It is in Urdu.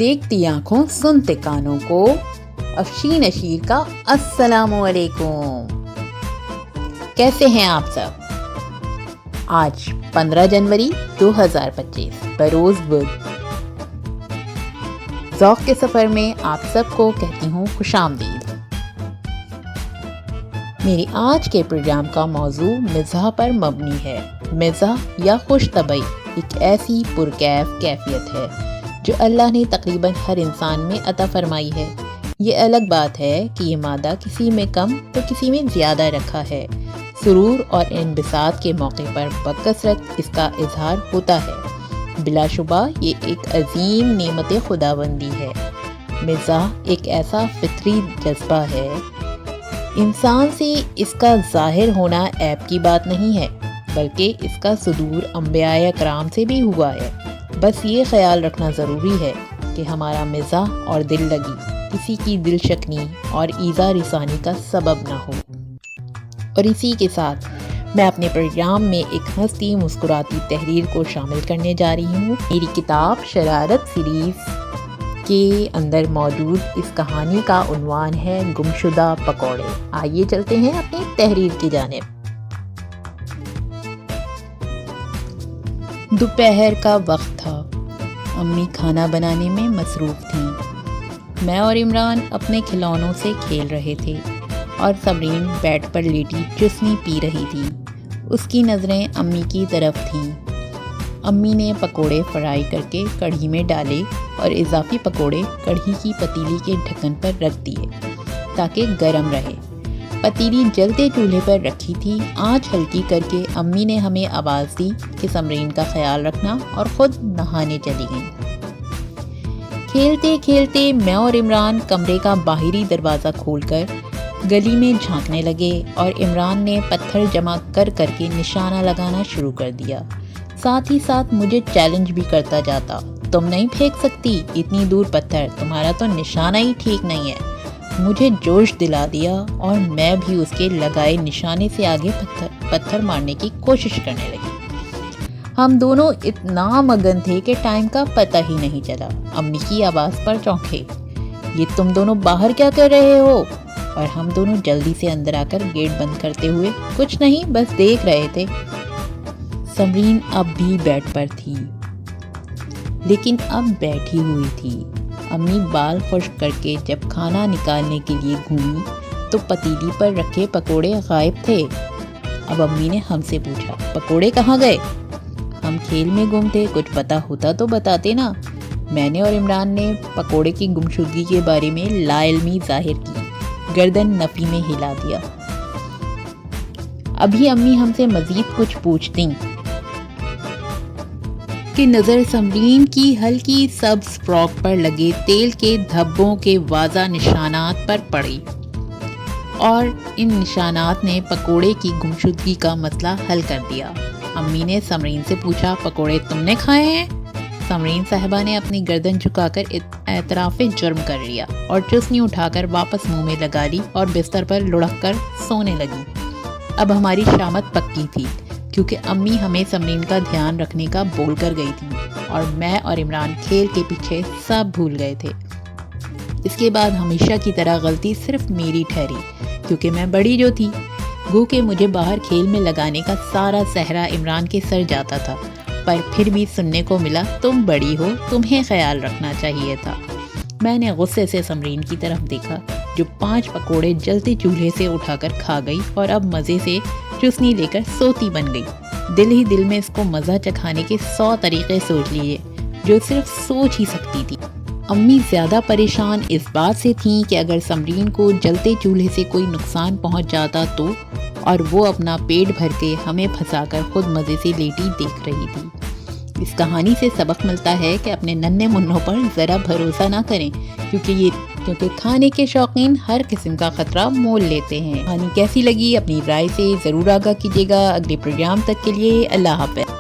دیکھتی آنکھوں سنتے کانوں کو افشی نشیر کا السلام علیکم۔ کیسے ہیں آپ سب؟ آج 15 جنوری 2025 بروز بدھ۔ ذوق کے سفر میں آپ سب کو کہتی ہوں خوش آمدید۔ میری آج کے پروگرام کا موضوع مزاح پر مبنی ہے۔ مزاح یا خوش طبعی ایک ایسی پرکیف کیفیت ہے جو اللہ نے تقریباً ہر انسان میں عطا فرمائی ہے۔ یہ الگ بات ہے کہ یہ مادہ کسی میں کم تو کسی میں زیادہ رکھا ہے۔ سرور اور انبساط کے موقع پر بکثرت اس کا اظہار ہوتا ہے۔ بلا شبہ یہ ایک عظیم نعمت خداوندی ہے۔ مزاح ایک ایسا فطری جذبہ ہے، انسان سے اس کا ظاہر ہونا عیب کی بات نہیں ہے، بلکہ اس کا صدور انبیاء اکرام سے بھی ہوا ہے۔ بس یہ خیال رکھنا ضروری ہے کہ ہمارا مزاح اور دل لگی کسی کی دل شکنی اور ایذا رسانی کا سبب نہ ہو۔ اور اسی کے ساتھ میں اپنے پروگرام میں ایک ہنستی مسکراتی تحریر کو شامل کرنے جا رہی ہوں۔ میری کتاب شرارت سیریز کے اندر موجود اس کہانی کا عنوان ہے گمشدہ پکوڑے۔ آئیے چلتے ہیں اپنی تحریر کی جانب۔ دوپہر کا وقت تھا۔ امی کھانا بنانے میں مصروف تھیں۔ میں اور عمران اپنے کھلونوں سے کھیل رہے تھے اور سمرین بیڈ پر لیٹی چسنی پی رہی تھی۔ اس کی نظریں امی کی طرف تھیں۔ امی نے پکوڑے فرائی کر کے کڑھی میں ڈالے اور اضافی پکوڑے کڑھی کی پتیلی کے ڈھکن پر رکھ دیے تاکہ گرم رہے۔ پتیلی جلتے چولہے پر رکھی تھی۔ آنچ ہلکی کر کے امی نے ہمیں آواز دی کہ سمرین کا خیال رکھنا، اور خود نہانے چلی گئیں۔ کھیلتے کھیلتے میں اور عمران کمرے کا باہری دروازہ کھول کر گلی میں جھانکنے لگے، اور عمران نے پتھر جمع کر کر کے نشانہ لگانا شروع کر دیا۔ ساتھ ہی ساتھ مجھے چیلنج بھی کرتا جاتا، تم نہیں پھینک سکتی اتنی دور پتھر، تمہارا تو نشانہ ہی ٹھیک نہیں ہے۔ مجھے جوش دلا دیا اور میں بھی اس کے لگائے نشانے سے آگے پتھر مارنے کی کوشش کرنے لگی۔ ہم دونوں اتنا مگن تھے کہ ٹائم کا پتہ ہی نہیں چلا۔ امی کی آواز پر چونکے، یہ تم دونوں باہر کیا کر رہے ہو؟ اور ہم دونوں جلدی سے اندر آ کر گیٹ بند کرتے ہوئے، کچھ نہیں بس دیکھ رہے تھے۔ سمرین اب بھی بیڈ پر تھی، لیکن اب بیٹھی ہوئی تھی۔ امی بال خشک کر کے جب کھانا نکالنے کے لیے گھومی تو پتیلی پر رکھے پکوڑے غائب تھے۔ اب امی نے ہم سے پوچھا، پکوڑے کہاں گئے؟ ہم کھیل میں گم تھے، کچھ پتا ہوتا تو بتاتے نا۔ میں نے اور عمران نے پکوڑے کی گمشدگی کے بارے میں لا علمی ظاہر کی، گردن نفی میں ہلا دیا۔ ابھی امی ہم سے مزید کچھ پوچھتیں کہ نظر سمرین کی ہلکی سبز فراک پر لگے تیل کے دھبوں کے واضح نشانات پر پڑی، اور ان نشانات نے پکوڑے کی گمشدگی کا مسئلہ حل کر دیا۔ امی نے سمرین سے پوچھا، پکوڑے تم نے کھائے ہیں؟ سمرین صاحبہ نے اپنی گردن جھکا کر اعتراف جرم کر لیا اور چسنی اٹھا کر واپس منہ میں لگا لی اور بستر پر لڑک کر سونے لگی۔ اب ہماری شامت پکی تھی، کیونکہ امی ہمیں سمرین کا دھیان رکھنے کا بول کر گئی تھی، اور میں اور عمران کھیل کے پیچھے سب بھول گئے تھے۔ اس کے بعد ہمیشہ کی طرح غلطی صرف میری ٹھہری، کیونکہ میں بڑی جو تھی، گو کہ مجھے باہر کھیل میں لگانے کا سارا صحرا عمران کے سر جاتا تھا، پر پھر بھی سننے کو ملا، تم بڑی ہو، تمہیں خیال رکھنا چاہیے تھا۔ میں نے غصے سے سمرین کی طرف دیکھا، جو 5 پکوڑے جلتے چولہے سے اٹھا کر کھا گئی اور اب مزے سے چسنی لے کر سوتی بن گئی۔ دل ہی دل میں اس کو مزہ چکھانے کے 100 طریقے سوچ لیے جو صرف سوچ ہی سکتی تھی۔ امی زیادہ پریشان اس بات سے تھیں کہ اگر سمرین کو جلتے چولہے سے کوئی نقصان پہنچ جاتا تو، اور وہ اپنا پیٹ بھر کے ہمیں پھنسا کر خود مزے سے لیٹی دیکھ رہی تھی۔ اس کہانی سے سبق ملتا ہے کہ اپنے ننھے منوں پر ذرا بھروسہ نہ کریں، کیونکہ کھانے کے شوقین ہر قسم کا خطرہ مول لیتے ہیں۔ کہانی کیسی لگی اپنی رائے سے ضرور آگاہ کیجیے گا۔ اگلے پروگرام تک کے لیے اللہ حافظ۔